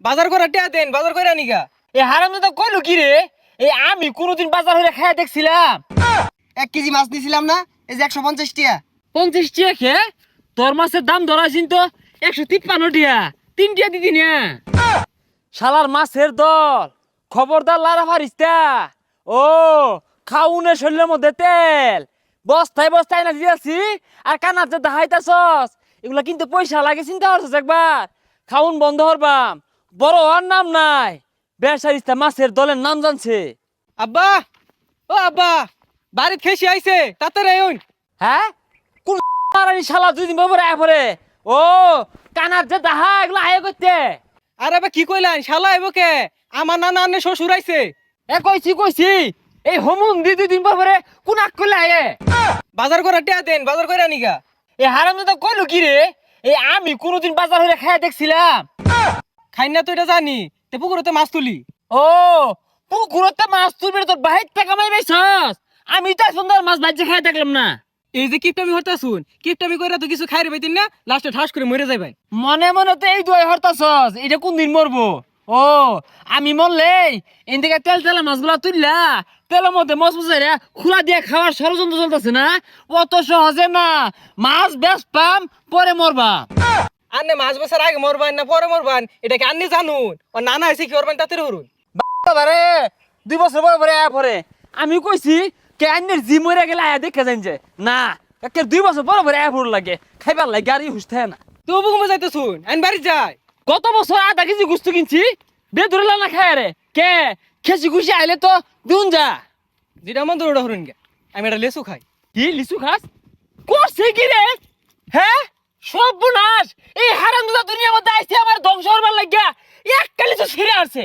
বাজার করা টিয়া দেন, বাজার করে আনিগা। এ হারামজাদা কইলো কি রে? এই আমি কোনোদিন বাজার হইলে খাইয়া দেখছিলাম 1 কেজি মাছ নিছিলাম না, এই যে 150 টাকা। 50 টাকা খে তোর মাছের দাম ধরাছিন তো 153 টাকা, 3 টাকা দিদি না। শালার মাছের দল, খবরদার লারা ফারিস্তা। ও খাউনে শরীরের মধ্যে তেল বস্তায় বস্তায় না দিয়েছি, আর কানার যে দাহাইতাছস এগুলা কিন্তু পয়সা লাগে, চিন্তা করছস একবার? খাউন বন্ধ হরবাম, বড় হওয়ার নাম নাই। বেসারিস্তা মাছের দলের নাম জানছে। আব্বা, ও আব্বা, বাড়িত খেসি আইছে, তাড়াতাড়ি আইন। হ্যাঁ কোন মারানি শালা 2 দিন পরে আয় পরে। ও কানার যে দাহা এগুলা আয় করতে। আর আবার কি কইলেন, শালা আইব কে? আমার নানা আন্নে শ্বশুর আইছে। এ কইছি এই হোমুন 2 দিন পরে কোন আক করলে আয়? বাজার করা টিয়া দেন, বাজার করে আনিগা। এই হারামজাদা কইলো কি রে? এই আমি কোনোদিন বাজার হইলে খাইয়া দেখছিলাম। খাই না তো এটা জানি, তে পুকুরতে মাছ তুলি। ও পুকুরতে মাছ তুলবি তোর বাহির টাকা মাই পাইছস? আমি তো সুন্দর মাছ ভাজি খাইয়া দেখলাম না। এই যে কিপটামি হরতা শুন, কিপটামি কইরা তো কিছু খাইরে পাইতেন না, লাস্টে ঠাস করে মরে যাইবেন। মনে মনে তো এই দুই হরতাছস, এটা কোন দিন মরবো? ও আমি মরলে এদিকে তেল তেলা মাছগুলা তুললা তেলের মধ্যে মশ মশাইরা খোলা দিয়ে খাওয়ার ষড়যন্ত্র চলতেছে না? অত সহজে না, মাছ বেশ পাম পরে মরবা। আন্নে মাছ বছর আগে মরবান না পরে মরবান, এটা কি আন্নে জানুন? ও নানা আইছে কি করবেন তাতে হরুন। বাবারে 2 বছর পরে আয়া পরে আমি কইছি কে আন্নের জি মরে গেলে আয়া দেখে যাইন যে না, কে 2 বছর পরে আয়া পড় লাগে খাইবার লাগে গাড়ি হুসতে না। তো বুকুমে যাইতে শুন, আইন বাড়ি যায়। গত বছর 1/2 কেজি গুস্ত কিনছি, বে ধরে না খায় রে কে খেসি খুশি আইলে তো দুন যা। যেটা মন ধরে হরুন গে, আমি এটা লেসু খাই। কি লিচু খাস করছে কি রে? হ্যাঁ সর্বনাশ, এই হারামজাদা দুনিয়ার মধ্যে আইছে আমার ধ্বংস হবার লাগিয়া একটা লিচু ছিঁড়ে আসছে।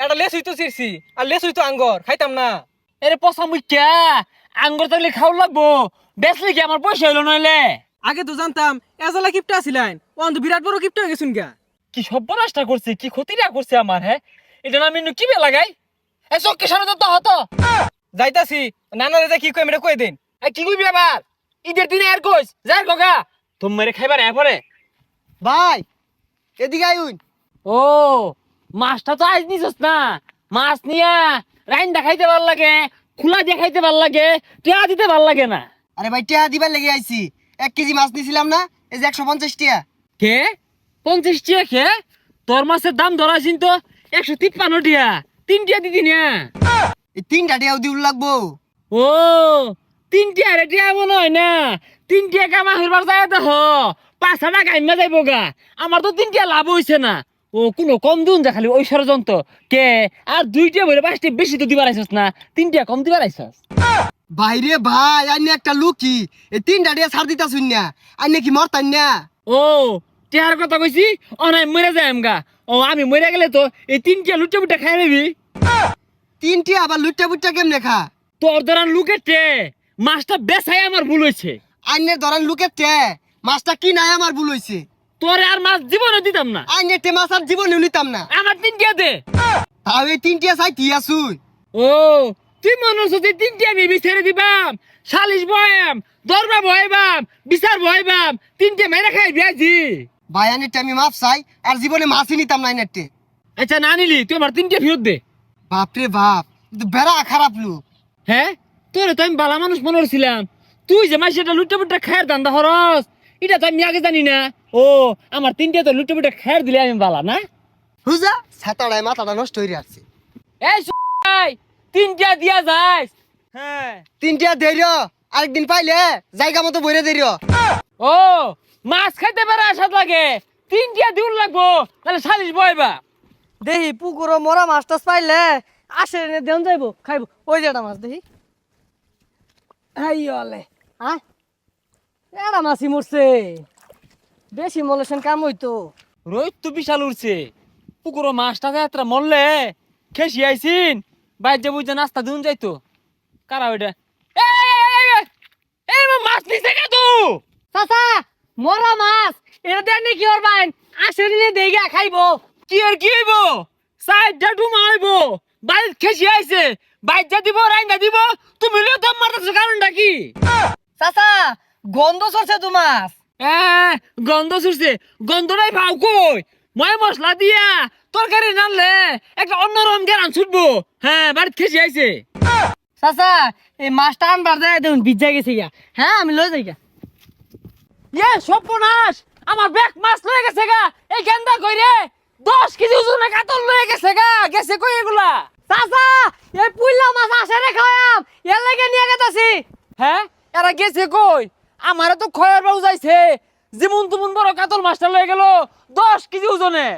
এটা লেসুই তো চিরছি, আর লেসুই তো আঙ্গর, খাইতাম না। এরে পচা মুখ্যা, আঙ্গুর থাকলে খাওয়া লাগবো, বেচলে কি আমার পয়সা হইলো নইলে? আগে তো জানতাম এজালা কিপটা আছিলেন, ও তো বিরাট বড় কিপটা হয়ে গেছুন গা। কি সর্বনাশটা করছে, কি ক্ষতিটা করছে আমার। হ্যাঁ এটা না আমি কি বে লাগাই এই চোখকে সামনে তো হতো। যাইতাছি, নানারে যা কি কই মেরে কই দেন। এই কি কইবি আবার? ঈদের দিনে আর কইস যাই গগা তোমারে খাইবার এ পরে। ভাই এদিকে আইন। ও মাছটা তো আজ নিছস না, মাছ নিয়া রাইন্দা খাইতে ভাল লাগে, খোলা দিয়ে খাইতে ভাল লাগে, টিয়া দিতে ভাল লাগে না। আরে ভাই টাকা দিবার লেগে আইছি। 1 কেজি মাছ নিছিলাম না, এই যে 150 টাকা। কে 50 টাকা খে তোর মাছের দাম ধরাছিন তো 153 টাকা, 3 টাকা দিদি না। এই 3টা টাকাও দিউল লাগবো। ও 3 টাকা রে টিয়া মনে হয় না, 3 টাকা কামা হইবার যায় দেখ 5 টাকা গাইমা যাইবো গা। আমার তো 3 টাকা লাভ হইছে না। ও কোনো কম দিন যা খালি ওই ষড়যন্ত্র কে। আর 2 টাকা বলে 5 টাকা বেশি তো দিবার আইছস না, 3 টাকা কম দিবার আইছস। ভাইরে ভাই, আইনে একটা লুকি, এই 3টা টাকা ছাড় দিতা শুন না, আইনে কি মরতান না? ও টিয়ার কথা কইছি, অনাই মরে যাই আমগা। ও আমি মরে গেলে তো এই 3 টাকা লুটে বুটে খাই নেবি। 3 টাকা আবার লুটটা বুটটা কেমনে খা? তোর ধরান লুকেতে মাছটা বেচাই আমার ভুল হয়েছে। আইনের ধরেন লুকের টে মাছটা কি নাই আমার ভুল হইছে। তোরে আর মাছ জীবনে দিতাম না। আইনের টে মাছ আর জীবনে নিতাম না। আমার 3 টাকা দে। তাও এই 3 টাকা চাইতি আসুন। ও তুই মনে হচ্ছে 3 টাকা আমি বিচারে দিবাম, সালিশ বয়াম, দরবা বয়াম, বিচার বয়াম, 3 টাকা মেরে খাই বিয়াজি। ভাই আইনের টে আমি মাছ চাই, আর জীবনে মাছই নিতাম না আইনের টে। আচ্ছা না নিলি তুই আমার 3 টাকা ফেরত দে। বাপরে বাপ, কিন্তু বেড়া খারাপ লোক। হ্যাঁ তোরে তো আমি বালা মানুষ মনে করছিলাম, তুই যে মাছ এটা লুটে পুটে খায়ের দান্দা হরস এটা তো আমি আগে জানি না। ও আমার 3 টাকা তো লুটে পুটে খায়ের দিলে আমি বালা না। হুজা ছাতাড়ায় মাথাটা নষ্ট হয়ে আসছে। এই 3 টাকা দিয়া যাইস। হ্যাঁ 3 টাকা দেরিয়, আরেকদিন পাইলে জায়গা মতো বইরে দেরিয়। ও মাছ খাইতে পারে আসাদ লাগে, 3 টাকা দিউল লাগবো, তাহলে সালিশ বয়বা। দেহি পুকুর মরা মাছ টাছ পাইলে আসে এনে দেন যাইবো খাইবো। ওই যে একটা মাছ দেখি, আইলে হ্যাঁ এটা মাছই মরছে, বেশি মলেছেন কাম হইতো। রোহিত তো বিশাল উঠছে, পুকুরো মাছটা যাত্রা মরলে খেসি আইসিন বাইর যে বুঝে নাস্তা দিন যাইতো। কারা ওইটা? এই মাছ নিছে কে তু? চাচা মরা মাছ এটা দেন কি করবেন? আসে নিয়ে দেইগা খাইবো। কি আর কি হইব? সাইডটা ডুমা হইব, বাইর খেসি আইছে, বাইর যা দিব রাইন্দা দিব, তুমি লিও দম মারতেছো কারণটা কি? চাচা গন্ধ সরছে তো মাছ। গন্ধ ছুটছে, গন্ধটাই ভাও কই? ময় মশলা দিয়া তরকারি নানলে একটা অন্যরকম জ্ঞান ছুটবো। হ্যাঁ, বাড়িতে খেসে আইছে। চাচা এই মাছটা আনবার যায় দেখুন ভিজা গেছে গা। হ্যাঁ আমি লয়ে যাই গা। ইয়ে সর্বনাশ, আমার ব্যাগ মাছ লয়ে গেছে গা। এই গেন্দা কইরে 10 কেজি ওজনের কাতল লয়ে গেছে গা। গেছে কই এগুলা? চাচা এই পুইলা মাছ আসে রে খায়াম এর লাগে নিয়ে গেতাছি। হ্যাঁ, এরা গেছে কই? আমারে তো খয়ের বাবু যাইছে। যেমন তুমন বড় কাতল মাছটা লয়ে গেল 10 কেজি ওজনের।